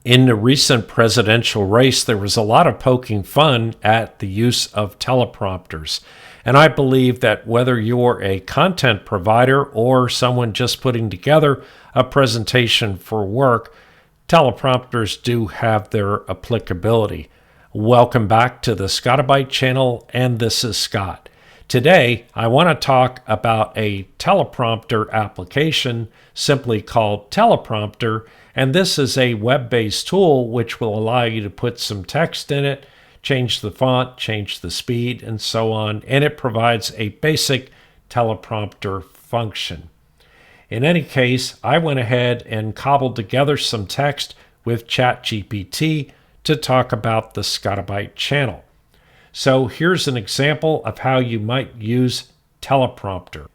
In the recent presidential race, there was a lot of poking fun at the use of teleprompters. And I believe that whether you're a content provider or someone just putting together a presentation for work, teleprompters do have their applicability. Welcome back to the Scotti-BYTE channel, and this is Scott. Today, I want to talk about a teleprompter application simply called Teleprompter, and this is a web-based tool which will allow you to put some text in it, change the font, change the speed, and so on, and it provides a basic teleprompter function. In any case, I went ahead and cobbled together some text with ChatGPT to talk about the Scotti-BYTE channel. So here's an example of how you might use Teleprompter.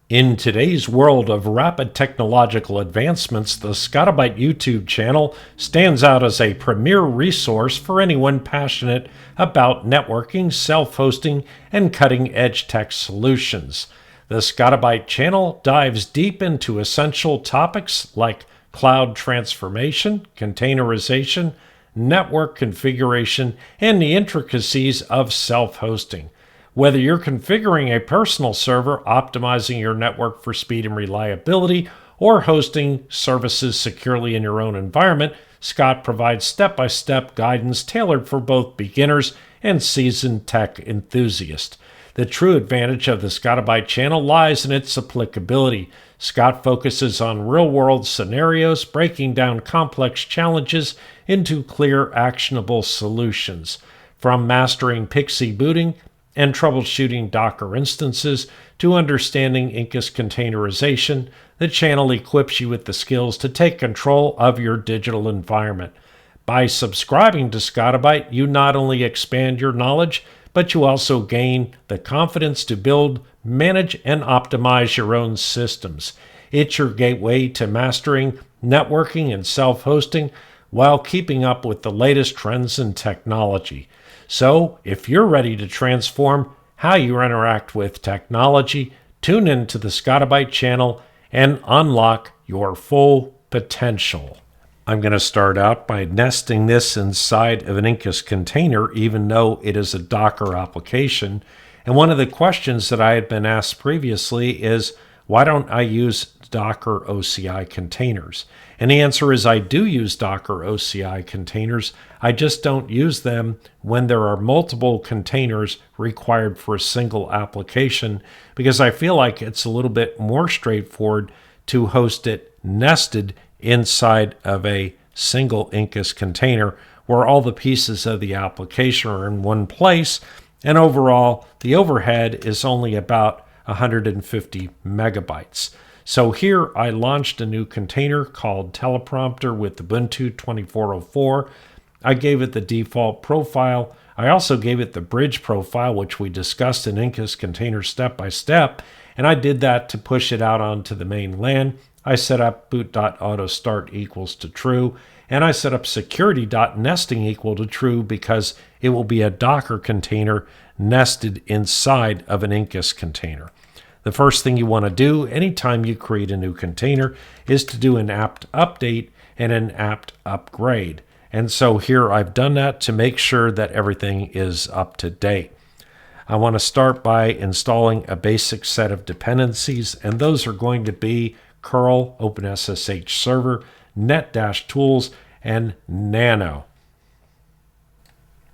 In today's world of rapid technological advancements, the Scotti-BYTE YouTube channel stands out as a premier resource for anyone passionate about networking, self-hosting, and cutting-edge tech solutions. The Scotti-BYTE channel dives deep into essential topics like cloud transformation, containerization, network configuration, and the intricacies of self-hosting. Whether you're configuring a personal server, optimizing your network for speed and reliability, or hosting services securely in your own environment, Scott provides step-by-step guidance tailored for both beginners and seasoned tech enthusiasts. The true advantage of the Scotti-BYTE channel lies in its applicability. Scott focuses on real-world scenarios, breaking down complex challenges into clear, actionable solutions. From mastering Pixie booting and troubleshooting Docker instances to understanding Incus containerization, the channel equips you with the skills to take control of your digital environment. By subscribing to Scotti-BYTE, you not only expand your knowledge, but you also gain the confidence to build, manage, and optimize your own systems. It's your gateway to mastering networking and self-hosting while keeping up with the latest trends in technology. So, if you're ready to transform how you interact with technology, tune into the Scotti-BYTE channel and unlock your full potential. I'm going to start out by nesting this inside of an Incus container, even though it is a Docker application. And one of the questions that I had been asked previously is, why don't I use Docker OCI containers? And the answer is I do use Docker OCI containers. I just don't use them when there are multiple containers required for a single application, because I feel like it's a little bit more straightforward to host it nested inside of a single Incus container where all the pieces of the application are in one place, and overall the overhead is only about 150 megabytes. So here I launched a new container called Teleprompter with Ubuntu 24.04. I gave it the default profile. I also gave it the bridge profile, which we discussed in Incus Container step by step, and I did that to push it out onto the main LAN. I set up boot.autostart equals to true, and I set up security.nesting equal to true because it will be a Docker container nested inside of an Incus container. The first thing you want to do anytime you create a new container is to do an apt update and an apt upgrade. And so here I've done that to make sure that everything is up to date. I want to start by installing a basic set of dependencies, and those are going to be curl, OpenSSH server, net-tools, and nano.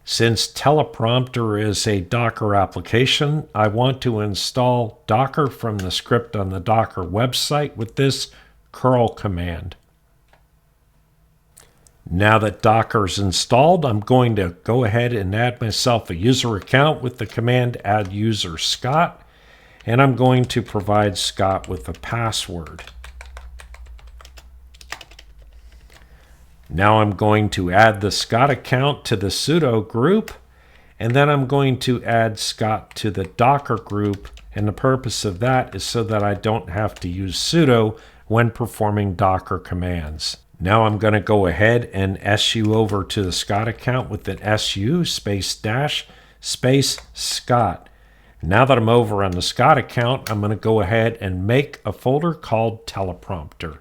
Since Teleprompter is a Docker application, I want to install Docker from the script on the Docker website with this curl command. Now that Docker's installed, I'm going to go ahead and add myself a user account with the command add user Scott, and I'm going to provide Scott with a password. Now I'm going to add the Scott account to the sudo group, and then I'm going to add Scott to the Docker group, and the purpose of that is so that I don't have to use sudo when performing Docker commands. Now I'm going to go ahead and su over to the Scott account with an su space dash space Scott. Now that I'm over on the Scott account, I'm going to go ahead and make a folder called Teleprompter.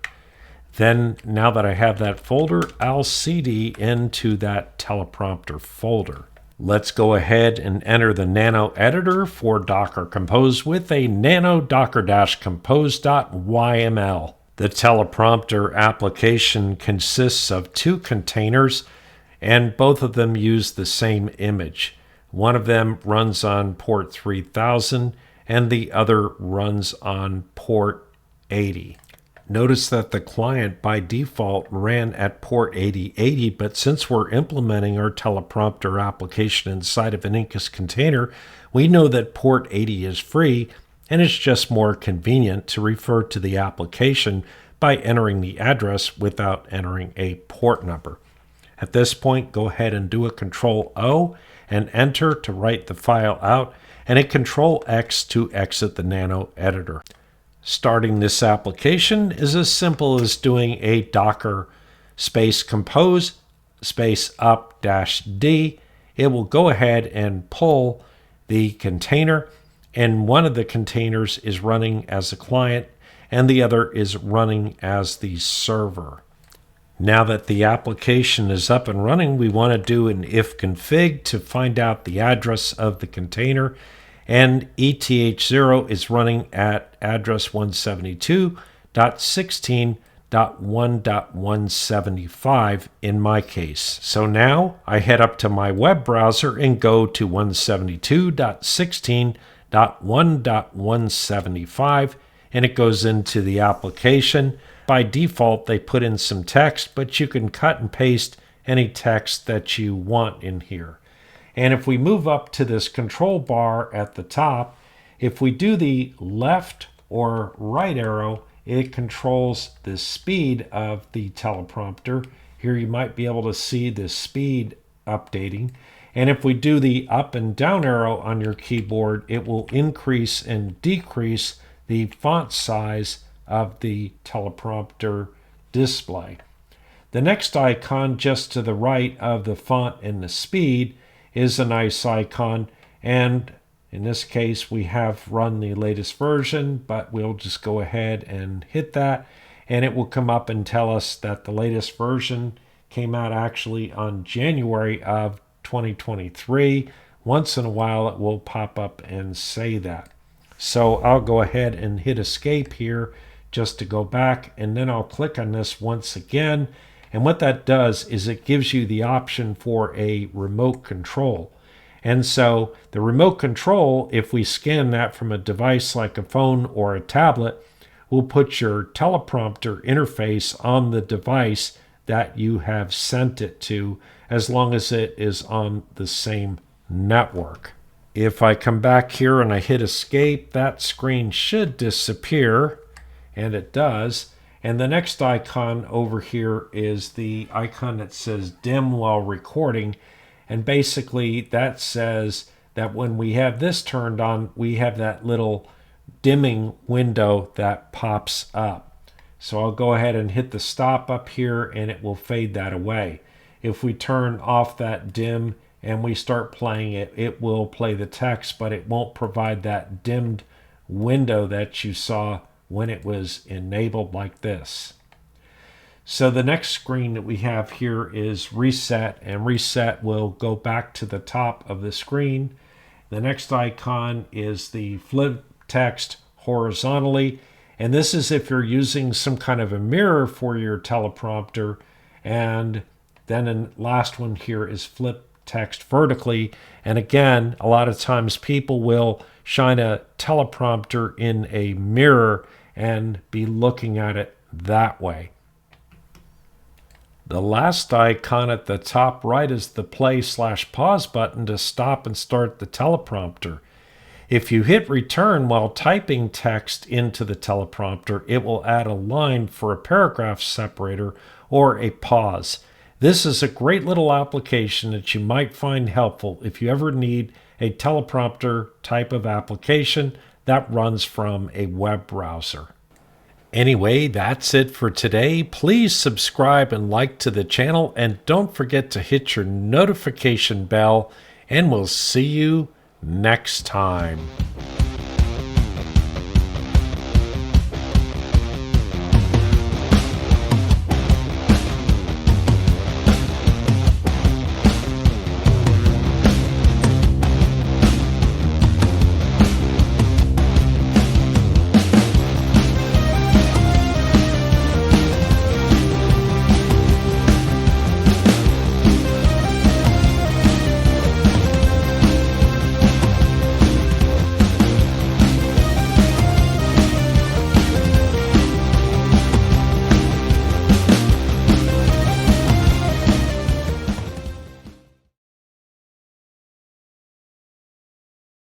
Then, now that I have that folder, I'll CD into that teleprompter folder. Let's go ahead and enter the Nano editor for Docker Compose with a nano docker-compose.yml. The teleprompter application consists of two containers, and both of them use the same image. One of them runs on port 3000, and the other runs on port 80. Notice that the client by default ran at port 8080, but since we're implementing our teleprompter application inside of an Incus container, we know that port 80 is free, and it's just more convenient to refer to the application by entering the address without entering a port number. At this point, go ahead and do a Control-O and enter to write the file out, and a Control-X to exit the Nano editor. Starting this application is as simple as doing a docker space compose space up -d. It will go ahead and pull the container, and one of the containers is running as a client and the other is running as the server. Now that the application is up and running, we want to do an if config to find out the address of the container, and ETH0 is running at address 172.16.1.175 in my case. So now I head up to my web browser and go to 172.16.1.175, and it goes into the application. By default, they put in some text, but you can cut and paste any text that you want in here. And if we move up to this control bar at the top, if we do the left or right arrow, it controls the speed of the teleprompter. Here you might be able to see the speed updating. And if we do the up and down arrow on your keyboard, it will increase and decrease the font size of the teleprompter display. The next icon just to the right of the font and the speed is a nice icon, and in this case we have run the latest version, but we'll just go ahead and hit that, and it will come up and tell us that the latest version came out actually on January of 2023. Once in a while it will pop up and say that. So I'll go ahead and hit escape here just to go back, and then I'll click on this once again. And what that does is it gives you the option for a remote control. And so the remote control, if we scan that from a device like a phone or a tablet, will put your teleprompter interface on the device that you have sent it to, as long as it is on the same network. If I come back here and I hit escape, that screen should disappear, and it does. And the next icon over here is the icon that says dim while recording. And basically that says that when we have this turned on, we have that little dimming window that pops up. So I'll go ahead and hit the stop up here, and it will fade that away. If we turn off that dim and we start playing it, it will play the text, but it won't provide that dimmed window that you saw when it was enabled like this. So the next screen that we have here is reset, and reset will go back to the top of the screen. The next icon is the flip text horizontally, and this is if you're using some kind of a mirror for your teleprompter. And then the last one here is flip text vertically, and again, a lot of times people will shine a teleprompter in a mirror and be looking at it that way. The last icon at the top right is the play/pause button to stop and start the teleprompter. If you hit return while typing text into the teleprompter, it will add a line for a paragraph separator or a pause. This is a great little application that you might find helpful if you ever need a teleprompter type of application that runs from a web browser. Anyway, that's it for today. Please subscribe and like to the channel, and don't forget to hit your notification bell, and we'll see you next time.